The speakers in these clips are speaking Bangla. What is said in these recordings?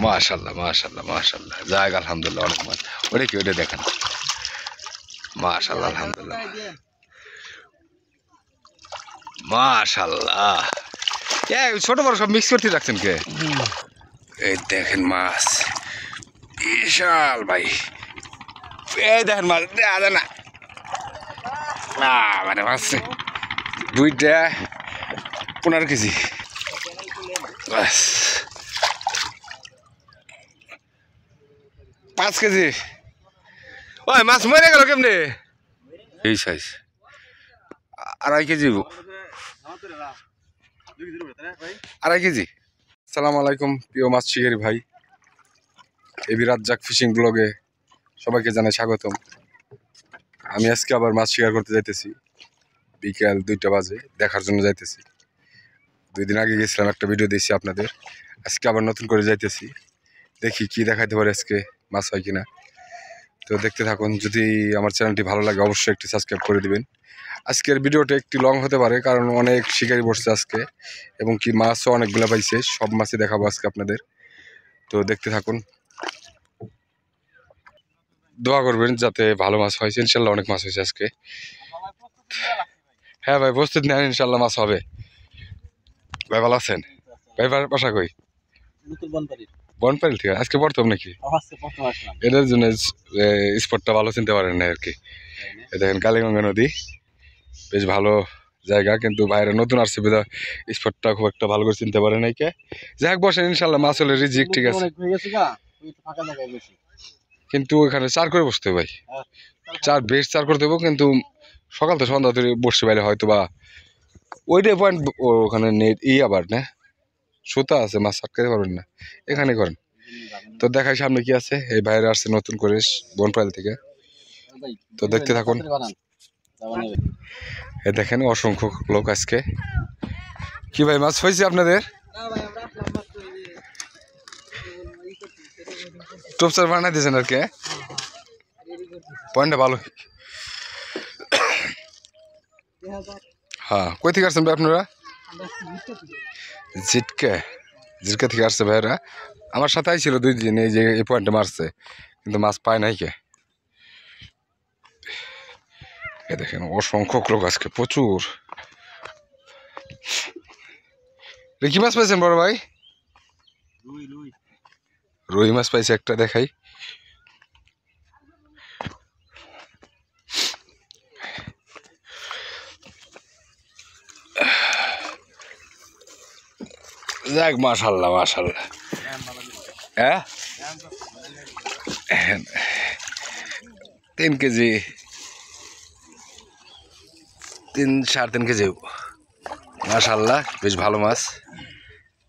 মাশাআল্লাহ মাশাআল্লাহ মাশাআল্লাহ, যাক আলহামদুলিল্লাহ, অনেক মাছ। ওটা কি, ওটা দেখেন, মাশাআল্লাহ আলহামদুলিল্লাহ মাশাআল্লাহ। ছোট বড় সব মিক্স করতে রাখছেন কে? এই দেখেন মাছ বিশাল ভাই, এই দেখেন মাছ দেখা যায় না, মানে মাছ 2টা 15 কেজি বাস, 5 কেজি। ওই মাছ মরে গেল কেমনে? এই সাইজ 2.5 কেজি, 2.5 কেজি। আসসালামু আলাইকুম প্রিয় মাছ শিকারী ভাই, এবি রাজ্জাক ফিশিং ব্লগে সবাইকে জানাই স্বাগতম। আমি আজকে আবার মাছ শিকার করতে যাইতেছি, বিকাল 2টা বাজে, দেখার জন্য যাইতেছি। 2 দিন আগে গেছিলাম, একটা ভিডিও দিয়েছি আপনাদের। আজকে আবার নতুন করে যাইতেছি, দেখি কি দেখাইতে পারে আজকে, মাছ হয় কিনা। তো দেখতে থাকুন, যদি আমার চ্যানেলটি ভালো লাগে অবশ্যই একটি সাবস্ক্রাইব করে দিবেন। আজকের ভিডিওটা একটু লং হতে পারে, কারণ অনেক শিকারি বসছে আজকে, এবং কি মাছও অনেকগুলো পাইছে। সব মাছই দেখাবো আজকে আপনাদের, তো দেখতে থাকুন। দোয়া করবেন যাতে ভালো মাছ হয়েছে, ইনশাল্লাহ অনেক মাছ হয়েছে আজকে। হ্যাঁ ভাই, প্রস্তুত নেন, ইনশাল্লাহ মাছ হবে। ভাই ভালো আছেন? ভাই বাসা কই? বনপাইল থেকে আজকে প্রথম নাকি? এটার জন্য স্পটটা ভালো চিনতে পারেন না আর কি। দেখেন কালীগঙ্গা নদী, বেশ ভালো জায়গা, কিন্তু বাইরে নতুন আসছে বিধায় স্পটটা খুব একটা ভালো করে চিনতে পারে নাই কে। যাই হোক বসেন, ইনশাল্লাহ মাছ হলে রিজিক, ঠিক আছে। কিন্তু ওখানে চার করে বসতে হবে ভাই, বেশ চার করতে হবে, কিন্তু সকাল তো সন্ধ্যা ধরে বসতে পারলে হয়তো বা ওইটাই পয়েন্ট। ওখানে নেট আবার না সুতা আছে, মাছ আটকাতে পারবেন না, এখানে করেন। তো দেখাই সামনে কি আছে। এই বাইরে আসছে নতুন করে বনপাইল থেকে, তো দেখতে থাকুন। এই দেখেন অসংখ্য লোক আজকে। কি ভাই মাছ হয়েছে আপনাদের? টপসার বানাই দিয়েছেন আর কি, পয়েন্টটা ভালো। হ্যাঁ, কই থেকে আসছেন ভাই আপনারা? জিটকা থেকে আসছে ভাইরা। আমার সাথে ছিল 2 দিন, এই যে এই পয়েন্টে মারছে, কিন্তু মাছ পায় নাই কে। এ দেখেন অসংখ্য লোক আজকে, প্রচুর। কি মাছ পাইছেন বড় ভাই? রুই মাছ পাইছে একটা, দেখাই। যাক মাশাআল্লাহ মাশাআল্লাহ। হ্যাঁ 3 কেজি, 3-3.5 কেজি মাশাআল্লাহ, বেশ ভালো মাছ।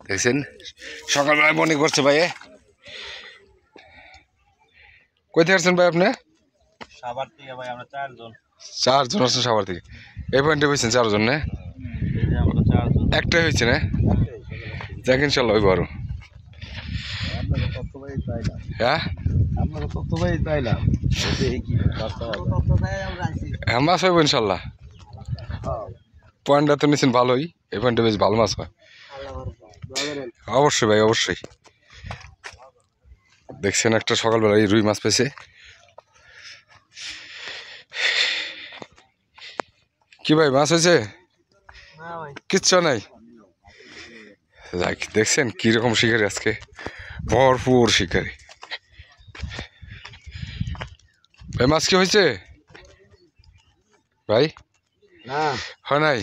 দেখছেন সকালবেলায় মনে করছে ভাই। কই থেকে আসছেন ভাই আপনি? সাভার থেকে ভাই, আমরা 4 জন আসছেন সাভার থেকে। এই পয়েন্টে পেয়েছেন 4 জন না? একটাই হয়েছে না? যাক ইনশাল্লাহ ওই বড়। হ্যাঁ মাছ হইব ইনশাল্লাহ। পয়েন্টটা তো নিয়েছেন ভালোই, এই পয়েন্টে বেশ ভালো মাছ হয়। অবশ্যই ভাই অবশ্যই। দেখছেন একটা সকালবেলা এই রুই মাছ পেয়েছে। কি ভাই মাছ হয়েছে? কিচ্ছু নাই। দেখছেন কিরকম শিকারি আজকে, ভরপুর শিকারি। ভাই মাছ কি হয়েছে ভাই? হয় নাই।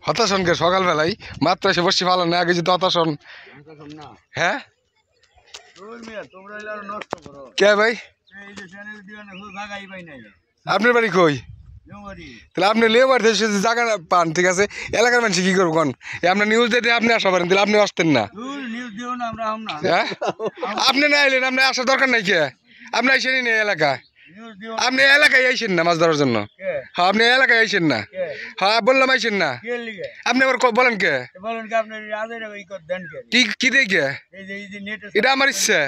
হতাশন কে সকালবেলায় মাত্র এসে বসছি, ভালো না আগে যদি হতাশন। হ্যাঁ কে ভাই? আপনার বাড়ি কই? তাহলে আপনি লেবার জায়গা পান, ঠিক আছে। এলাকার মানুষ কি করবো কোন? আপনার নিউজ দিয়ে আপনি আসা পারেন, তাহলে আপনি আসতেন না। হ্যাঁ আপনি না এলেন, আপনি আসার দরকার নাই কে? আপনি আইসেনি না এলাকা, আপনি এলাকায় আইসেন না মাছ ধরার জন্য। হ্যাঁ আপনি এলাকায় আইসেন না। হ্যাঁ বললাম আইসেন না, আপনি আবার বলেন কে? কি দেখে? এটা আমার ইচ্ছে,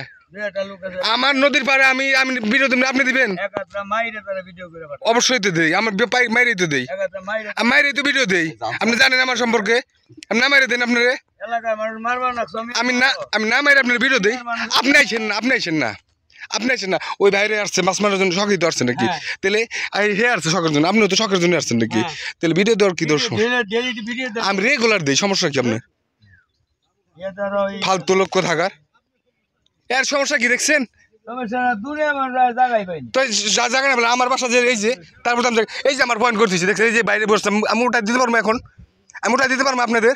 আমার নদীর পাড়ে আমি আমি ভিডিও দিবেন, আপনি দিবেন? অবশ্যই তো দেই, আমার মাইরেই তো দেই, আমি মাইরেই তো ভিডিও দেই। আপনি জানেন আমার সম্পর্কে, আমি না মাইরে দেন আপনারে, আমি না মাইরে আপনার ভিডিও দেই। আপনি আইছেন না, আপনি আইছেন না, আপনি আইছেন না। ওই বাইরে আসছে মাছ মারার জন্য, শখই তো আসছে নাকি? তাহলে হে আসছে শখের জন্য, আপনিও তো শখের জন্য আসছেন নাকি? তাহলে ভিডিও দেওয়ার কি দোষ? আমি রেগুলার দিই, সমস্যা কি আপনার? ফালতু লোক থাকার এর সমস্যা কি দেখছেন? জায়গা না বলে আমার বাসা যে এই যে, তারপর এই যে আমার পয়েন্ট করতেছি দেখছেন, এই যে বাইরে বসতাম, আমি ওটা দিতে পারবো এখন, আমি ওটা দিতে পারবো আপনাদের?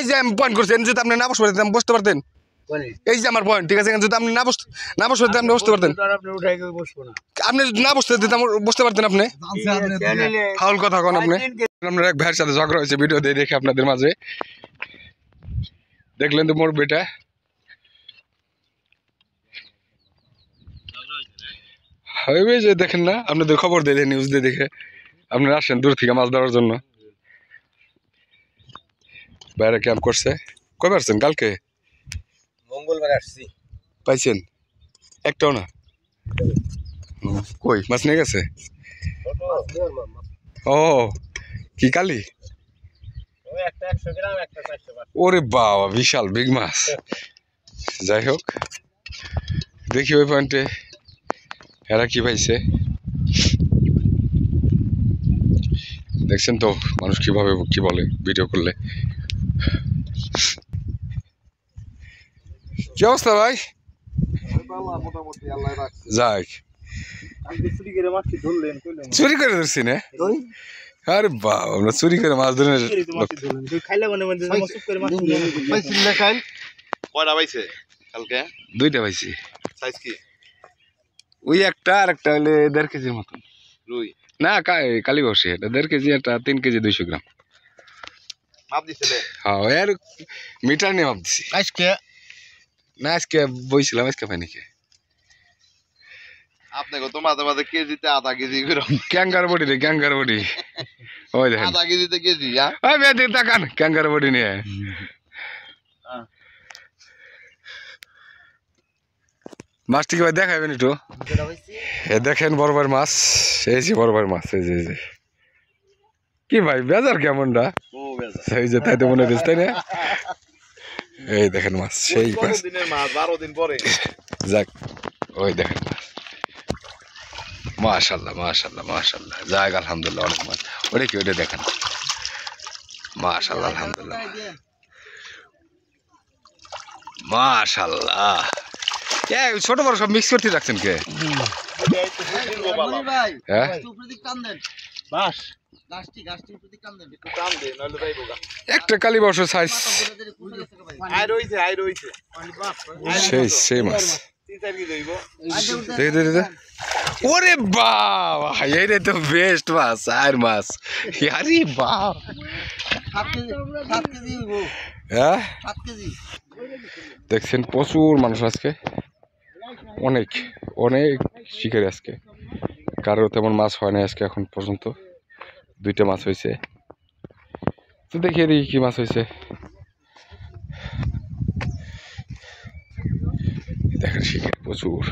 এই যে আমি পয়েন্ট করছি, যদি আপনি না বসতে পারতেন বসতে পারতেন। এই যে আমার পয়েন্ট, ঠিক আছে, যদি আপনি না বসতে আপনি বসতে পারতেন, আপনি যদি না বসতে দিতাম বসতে পারতেন আপনি। ফাউল কথা কোন আপনি? আপনার এক ভাইয়ের সাথে ঝগড়া হয়েছে, ভিডিও দিয়ে দেখে আপনাদের মাঝে দেখলেন তো মোর বেটা। হাইওয়ে যে দেখেন না, আপনাদের খবর দিয়ে দেয়, নিউজ দিয়ে দেখে আপনারা আসেন দূর থেকে মাছ ধরার জন্য। বাইরে ক্যাম্প করছে, কবে আসছেন? কালকে মঙ্গলবার আসছি। পাইছেন একটাও না? কই মাছ নিয়ে গেছে? ও কি কালি? ওরে বাবা, বিশাল বিগ মাছ। যাই হোক, দেখি ওই পয়েন্টে এরা কি পাইছে। দেখছেন তো মানুষ কিভাবে কি বলে ভিডিও করলে। কি অবস্থা ভাই? যাক, চুরি করে ধরছি না? আরে বাবা, আমরা চুরি করে মাছ ধরে দুইটা পাইছি। ওই একটা আর একটা হলে 1.5 কেজির মতন রুই না, কালী বসে, এটা 1.5 কেজি, একটা 3 কেজি 200 গ্রাম। হ্যাঁ এর মিটার নিয়ে মাপ দিছি আজকে না, আজকে বইছিলাম, আজকে পাই নাকি আপনাকে তো মাঝে মাঝে কেজিতে আধা কেজি ক্যাঙ্গার বডি রে, ক্যাঙ্গার বডি। ওই দেখেন আধা কেজিতে কেজি। ওই বেদি তাকান ক্যাঙ্গার বডি নিয়ে। মাছটি কি ভাই দেখাবেন একটু? দেখেন বড় বড় মাছ, এই যে বড় বড় মাছ, এই যে কি ভাই বেজার কেমনটা, এই যে তাই তো মনে হচ্ছে তাই না? এই দেখেন মাছ, সেই মাছ, 12 দিন পরে। যাক ওই দেখেন মাছ, মাশাআল্লাহ মাশাআল্লাহ মাশাআল্লাহ, যাক আলহামদুলিল্লাহ অনেক মাছ। ওটা কি? ওটা দেখেন, মাশাআল্লাহ আলহামদুলিল্লাহ মাশাআল্লাহ। ছোট বড় সব মিক্স করতে রাখছেন কে? হ্যাঁ একটা কালী বর্ষ সাইজ, সেই মাছ। ওরে বাবা, এইটা তো বেস্ট মাছ, আর মাছ। আরে বাবা, হ্যাঁ দেখছেন প্রচুর মানুষ আজকে, অনেক অনেক শিকারি আজকে। কারো তেমন মাছ হয় না আজকে এখন পর্যন্ত, 2টা মাছ হয়েছে। তো দেখিয়ে দেখি কি মাছ হয়েছে। দেখেন শিকারি প্রচুর।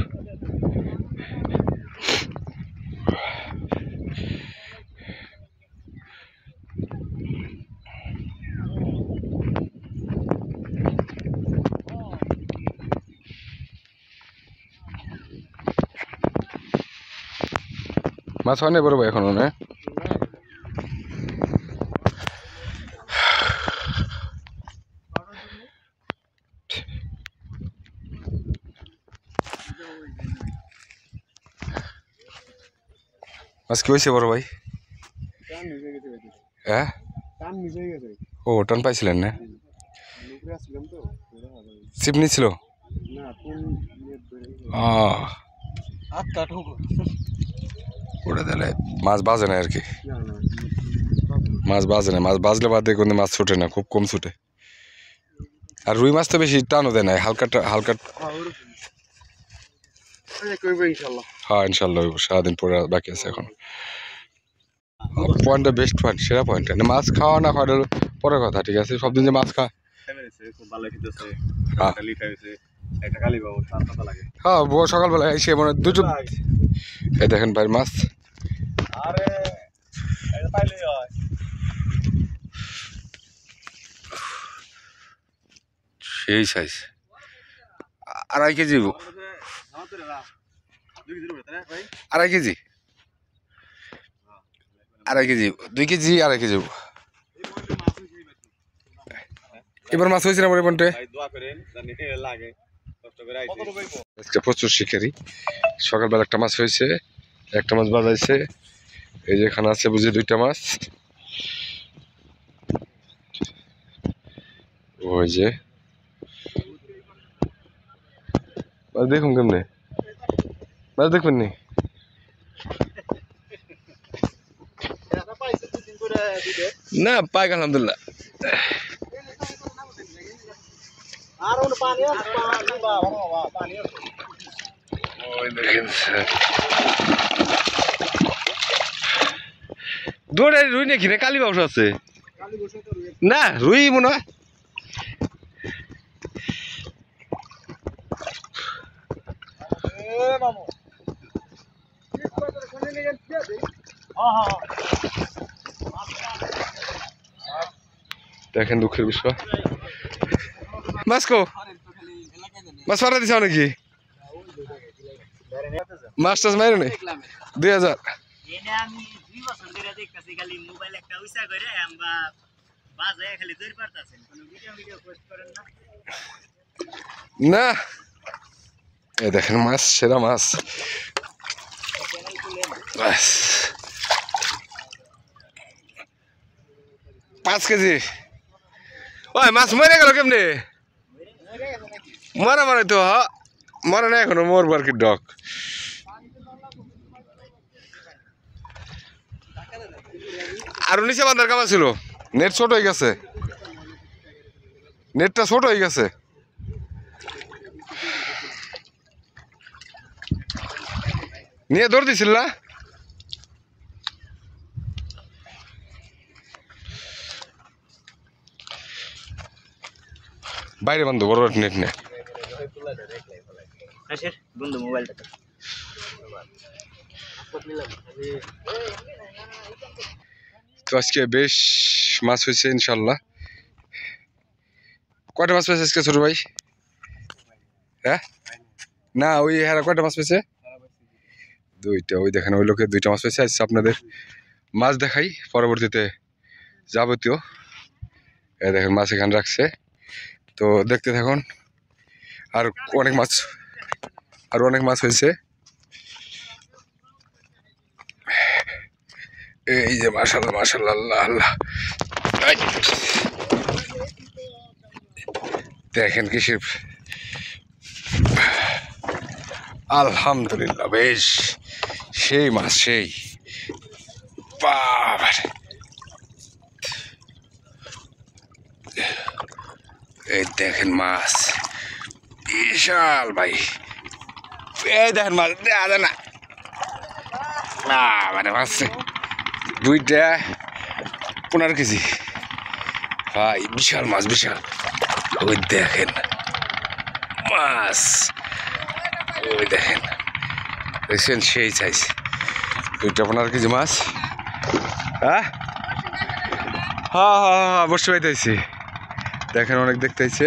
মাছ হয় না বড় ভাই এখনো না? মাছ কি হয়েছে বড় ভাই? হ্যাঁ ও টান পাইছিলেন না? ছিপ নিছিল? ওটা তাহলে মাছ বাজে না আর কি, মাছ বাজে না, মাছ বাজলে বাদে কোনো মাছ ছুটে না, খুব কম ছুটে। আর রুই মাছ তো বেশি টানও দেয় না, হালকা হালকা। হ্যাঁ ইনশাল্লাহ সারাদিন পরে বাকি আছে এখন। পয়েন্টটা বেস্ট পয়েন্ট, সেরা পয়েন্ট। মাছ খাওয়া না খাওয়া পরের কথা, ঠিক আছে, সব দিন যে মাছ খা একটা কালি বাবু তার কথা লাগে হ্যাঁ সকালবেলা এসে মানে দুটো এই দেখেন ভাই মাছ আরে এটা পাইলেই হয় সেই সাইজ 2.5 কেজি আড়াই কেজি 2.5 কেজি 2 কেজি 2.5 কেজি এবার মাছ হয়েছে না বলে পন্টে দোয়া করেন জানি লাগে কষ্ট করে আইছি আজকে প্রচুর শিকারি সকালবেলা একটা মাছ হয়েছে একটা মাছ বাজাইছে এই যে এখানে আছে বুঝি 2টা মাছ ওই যে মাছ দেখুন কেমনে মাছ দেখবেন নি না পাই আলহামদুলিল্লাহ ওই দেখেন দৌড়ে রুই নাকি না কালী বাউস আছে না রুই মনে হয় দেখেন দুঃখের বিষয় মাছ কো মাছ ফাটা দিছ নাকি মাছ টাছ মাইরো নেই 2000 আমি 2 বছর ধরে দেখতেছি খালি মোবাইল একটা উইসা করে আমরা বাজায় খালি দৌড় পারতাছেন কোনো ভিডিও পোস্ট করেন না না এই দেখেন মাছ সেরা মাছ ব্যাস 5 কেজি ওই মাছ মরে গেল কেমনে মরা মানে তো মরে না এখনো মরবার কি ডক আর নিচে বান্ধার কামা ছিল নেট ছোট হয়ে গেছে নেটটা ছোট হয়ে গেছে নিয়ে দৌড় দিছিল না বাইরে বান্ধব বড় নেট নেই বন্ধু মোবাইলটা তো আজকে বেশ মাছ হয়েছে ইনশাল্লাহ কয়টা মাছ পেয়েছে আজকে ছোট ভাই হ্যাঁ না ওই হ্যাঁ কয়টা মাছ পেয়েছে 2টা ওই দেখেন ওই লোকে 2টা মাছ পেয়েছে আজকে আপনাদের মাছ দেখাই পরবর্তীতে যাবতীয় দেখেন মাছ এখানে রাখছে তো দেখতে থাকুন আর অনেক মাছ হয়েছে এই যে মাশাআল্লাহ মাশাআল্লাহ আল্লাহ আল্লাহ দেখেন কিসের আলহামদুলিল্লাহ বেশ সেই মাছ সেই বাবার এই দেখেন মাছ বিশাল ভাই এই দেখেন মাছ দেখা না মানে মাছ 2টা 15 কেজি ভাই বিশাল মাছ বিশাল ওই দেখেন মাছ ওই দেখেন দেখছেন সেই সাইজ 2টা 15 কেজি মাছ হ্যাঁ হ্যাঁ হ্যাঁ হ্যাঁ বসে পাইতেছি দেখেন অনেক দেখতেছে